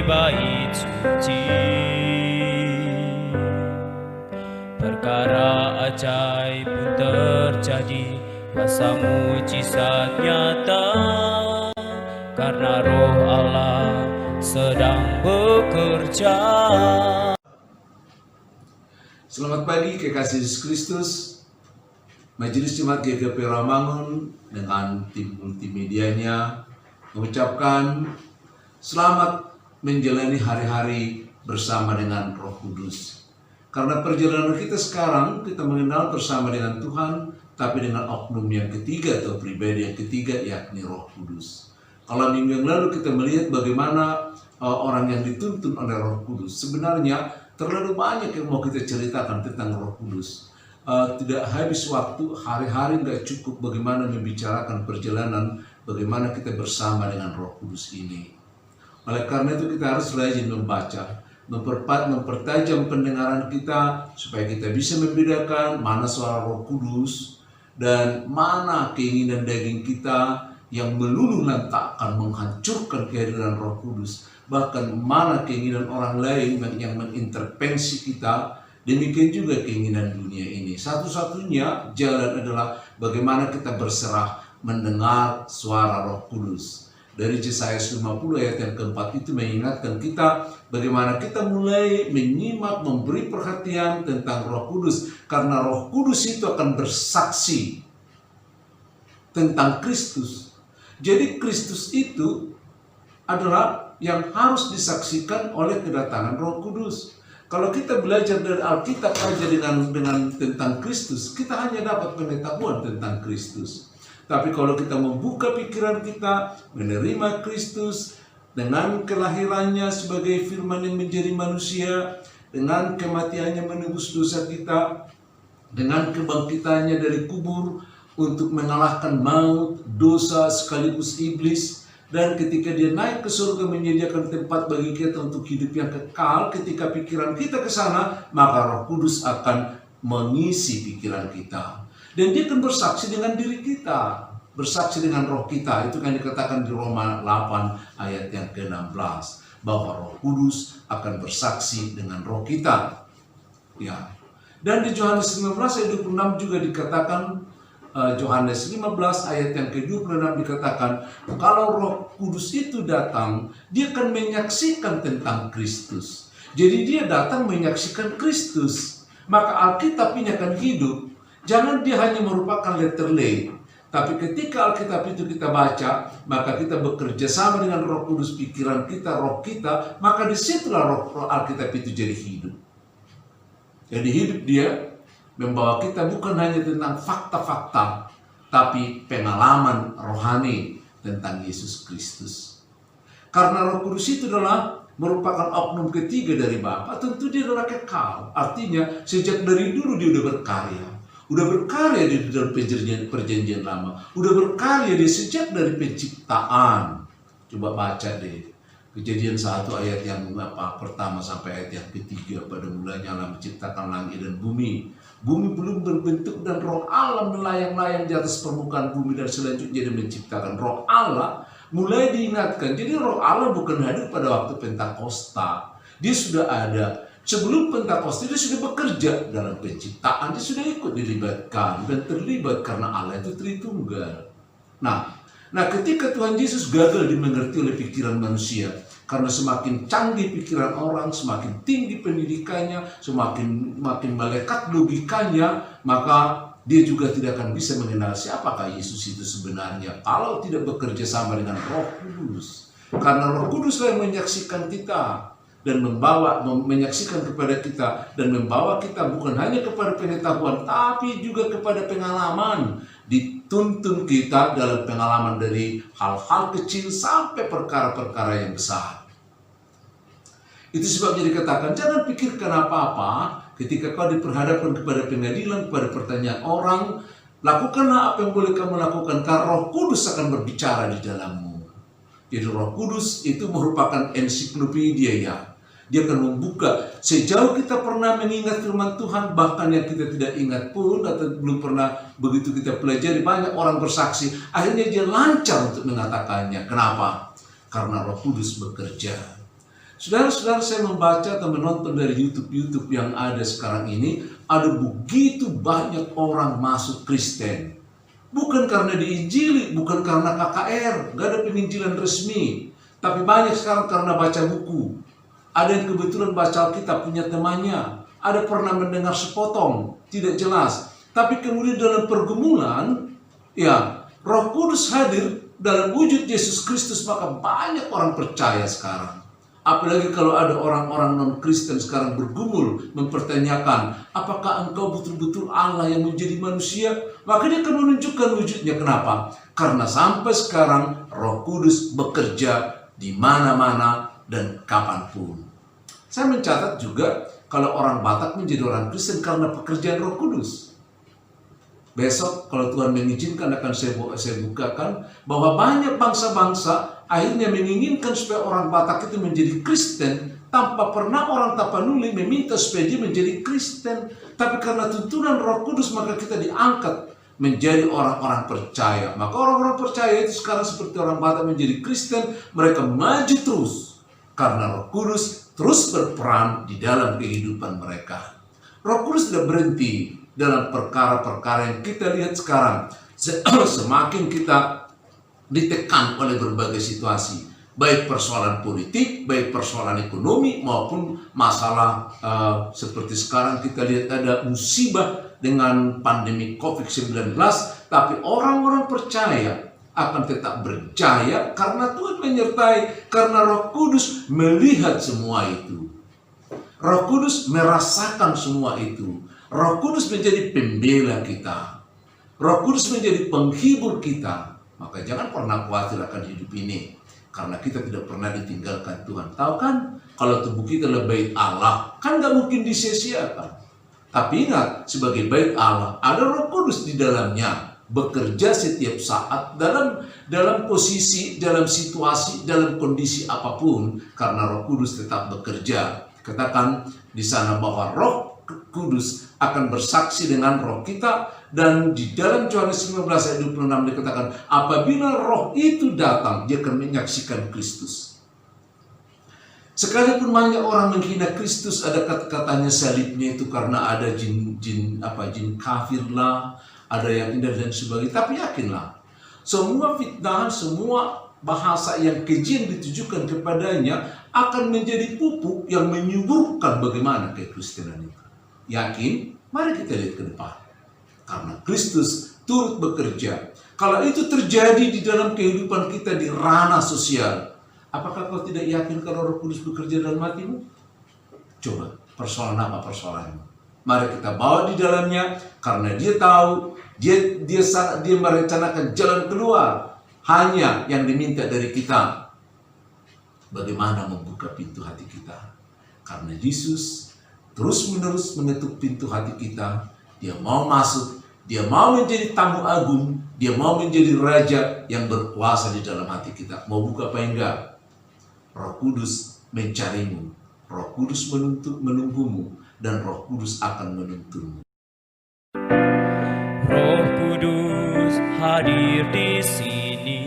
bait suci. Perkara ajaib pun terjadi, kuasa mujizat nyata, karena Roh Allah sedang bekerja. Selamat pagi kekasih Yesus Kristus. Majelis Jemaat GKP Rawamangun dengan tim multimedianya mengucapkan selamat menjalani hari-hari bersama dengan Roh Kudus. Karena perjalanan kita sekarang, kita mengenal bersama dengan Tuhan, tapi dengan oknum yang ketiga atau pribadi yang ketiga, yakni Roh Kudus. Kalau minggu yang lalu kita melihat bagaimana orang yang dituntun oleh Roh Kudus, sebenarnya terlalu banyak yang mau kita ceritakan tentang Roh Kudus. Tidak habis waktu, hari-hari nggak cukup bagaimana membicarakan perjalanan, bagaimana kita bersama dengan Roh Kudus ini. Oleh karena itu kita harus rajin membaca, mempertajam pendengaran kita, supaya kita bisa membedakan mana suara Roh Kudus dan mana keinginan daging kita yang melulu lantakkan menghancurkan kehadiran Roh Kudus. Bahkan mana keinginan orang lain yang mengintervensi kita, demikian juga keinginan dunia ini. Satu-satunya jalan adalah bagaimana kita berserah mendengar suara Roh Kudus. Dari Yesaya 50 ayat yang keempat itu mengingatkan kita bagaimana kita mulai menyimak, memberi perhatian tentang Roh Kudus. Karena Roh Kudus itu akan bersaksi tentang Kristus. Jadi Kristus itu adalah yang harus disaksikan oleh kedatangan Roh Kudus. Kalau kita belajar dari Alkitab saja dengan tentang Kristus, kita hanya dapat pengetahuan tentang Kristus. Tapi kalau kita membuka pikiran kita, menerima Kristus dengan kelahirannya sebagai firman yang menjadi manusia, dengan kematiannya menebus dosa kita, dengan kebangkitannya dari kubur untuk mengalahkan maut, dosa sekaligus iblis, dan ketika dia naik ke surga menyediakan tempat bagi kita untuk hidup yang kekal, ketika pikiran kita ke sana, maka Roh Kudus akan mengisi pikiran kita. Dan dia akan bersaksi dengan diri kita, bersaksi dengan roh kita. Itu kan dikatakan di Roma 8 ayat yang ke-16, bahwa Roh Kudus akan bersaksi dengan roh kita. Ya. Dan di Yohanes 15 ayat 26 juga dikatakan, Yohanes 15 ayat yang ke-26 dikatakan, kalau Roh Kudus itu datang, dia akan menyaksikan tentang Kristus. Jadi dia datang menyaksikan Kristus. Maka Alkitab ini akan hidup. Jangan dia hanya merupakan letterlay. Tapi ketika Alkitab itu kita baca, maka kita bekerja sama dengan Roh Kudus, pikiran kita, roh kita, maka disitulah roh Alkitab itu jadi hidup. Jadi hidup dia membawa kita bukan hanya tentang fakta-fakta, tapi pengalaman rohani tentang Yesus Kristus. Karena Roh Kudus itu adalah merupakan oknum ketiga dari Bapa, tentu dia adalah kekal. Artinya sejak dari dulu dia sudah berkarya. Udah berkarya di dalam perjanjian lama. Udah berkarya di sejak dari penciptaan. Coba baca deh. Kejadian 1 ayat yang pertama sampai ayat yang ketiga. Pada mulanya Allah menciptakan langit dan bumi. Bumi belum berbentuk dan Roh Allah melayang-layang di atas permukaan bumi, dan selanjutnya dia menciptakan. Roh Allah mulai diingatkan. Jadi Roh Allah bukan hadir pada waktu Pentakosta. Dia sudah ada. Sebelum Pentakosta dia sudah bekerja dalam penciptaan, dia sudah ikut dilibatkan dan terlibat karena Allah itu Tritunggal. Nah, ketika Tuhan Yesus gagal dimengerti oleh pikiran manusia, karena semakin canggih pikiran orang, semakin tinggi pendidikannya, semakin melekat logikanya, maka dia juga tidak akan bisa mengenal siapakah Yesus itu sebenarnya kalau tidak bekerja sama dengan Roh Kudus. Karena Roh Kudus yang menyaksikan kita dan menyaksikan kepada kita dan membawa kita bukan hanya kepada pengetahuan, tapi juga kepada pengalaman. Dituntun kita dalam pengalaman dari hal-hal kecil sampai perkara-perkara yang besar. Itu sebabnya dikatakan, jangan pikirkan apa-apa ketika kau diperhadapkan kepada pengadilan, kepada pertanyaan orang. Lakukanlah apa yang boleh kamu lakukan, karena Roh Kudus akan berbicara di dalammu. Jadi Roh Kudus itu merupakan ensiklopedia ya. Dia akan membuka sejauh kita pernah mengingat firman Tuhan, bahkan yang kita tidak ingat pun atau belum pernah begitu kita pelajari, banyak orang bersaksi, akhirnya dia lancar untuk mengatakannya. Kenapa? Karena Roh Kudus bekerja. Saudara-saudara, saya membaca atau menonton dari YouTube yang ada sekarang ini, ada begitu banyak orang masuk Kristen. Bukan karena diinjili, bukan karena KKR, gak ada penginjilan resmi. Tapi banyak sekarang karena baca buku. Ada yang kebetulan baca Alkitab punya temannya. Ada pernah mendengar sepotong, tidak jelas. Tapi kemudian dalam pergumulan, ya, Roh Kudus hadir dalam wujud Yesus Kristus, maka banyak orang percaya sekarang. Apalagi kalau ada orang-orang non-Kristen sekarang bergumul mempertanyakan, apakah engkau betul-betul Allah yang menjadi manusia? Maka dia akan menunjukkan wujudnya. Kenapa? Karena sampai sekarang Roh Kudus bekerja di mana-mana dan kapanpun. Saya mencatat juga kalau orang Batak menjadi orang Kristen karena pekerjaan Roh Kudus. Besok kalau Tuhan mengizinkan akan saya bukakan bahwa banyak bangsa-bangsa akhirnya menginginkan supaya orang Batak itu menjadi Kristen tanpa pernah orang Tapanuli meminta supaya dia menjadi Kristen. Tapi karena tuntunan Roh Kudus maka kita diangkat menjadi orang-orang percaya. Maka orang-orang percaya itu sekarang seperti orang Batak menjadi Kristen, mereka maju terus karena Roh Kudus terus berperan di dalam kehidupan mereka. Roh Kudus tidak berhenti dalam perkara-perkara yang kita lihat sekarang. Semakin kita ditekan oleh berbagai situasi, baik persoalan politik, baik persoalan ekonomi, maupun masalah seperti sekarang kita lihat ada musibah dengan pandemi COVID-19, tapi orang-orang percaya akan tetap berjaya karena Tuhan menyertai, karena Roh Kudus melihat semua itu. Roh Kudus merasakan semua itu. Roh Kudus menjadi pembela kita. Roh Kudus menjadi penghibur kita. Maka jangan pernah khawatir akan hidup ini, karena kita tidak pernah ditinggalkan Tuhan. Tahu kan, kalau tubuh kita adalah bait Allah, kan gak mungkin disia-siakan. Tapi ingat, sebagai bait Allah, ada Roh Kudus di dalamnya, bekerja setiap saat dalam posisi, dalam situasi, dalam kondisi apapun, karena Roh Kudus tetap bekerja. Katakan di sana bahwa Roh Kudus akan bersaksi dengan roh kita, dan di dalam Yohanes 15 ayat 26 dikatakan apabila roh itu datang dia akan menyaksikan Kristus. Sekalipun banyak orang menghina Kristus, ada kata-katanya salibnya itu karena ada jin kafir lah, ada yang indah dan sebagainya. Tapi yakinlah, semua fitnah, semua bahasa yang keji yang ditujukan kepadanya akan menjadi pupuk yang menyuburkan bagaimana kekristenan itu. Yakin? Mari kita lihat ke depan. Karena Kristus turut bekerja. Kalau itu terjadi di dalam kehidupan kita di ranah sosial, apakah kau tidak yakin kalau Roh Kudus bekerja dalam hatimu? Coba, persoalan apa persoalanmu? Mari kita bawa di dalamnya, karena dia tahu, dia merencanakan jalan keluar. Hanya yang diminta dari kita, bagaimana membuka pintu hati kita. Karena Yesus terus-menerus mengetuk pintu hati kita. Dia mau masuk, dia mau menjadi tamu agung, dia mau menjadi raja yang berkuasa di dalam hati kita. Mau buka apa enggak? Roh Kudus mencarimu, Roh Kudus menunggumu, dan Roh Kudus akan menuntunmu. Roh Kudus hadir di sini,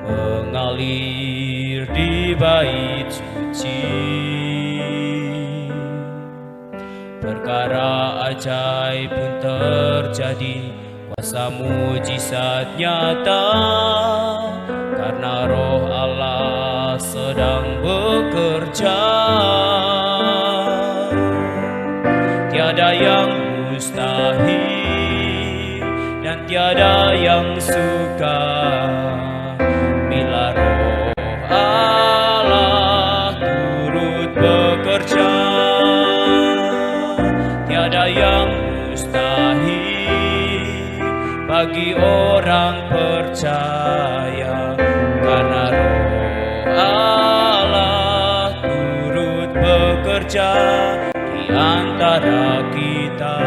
mengalir di bait suci. Perkara ajaib pun terjadi, kuasa mujizat nyata, karena Roh Allah sedang bekerja. Tiada yang mustahil dan tiada yang sukar bila Roh Allah turut bekerja. Tiada yang mustahil bagi orang percaya, karena Roh Allah turut bekerja di antara kita.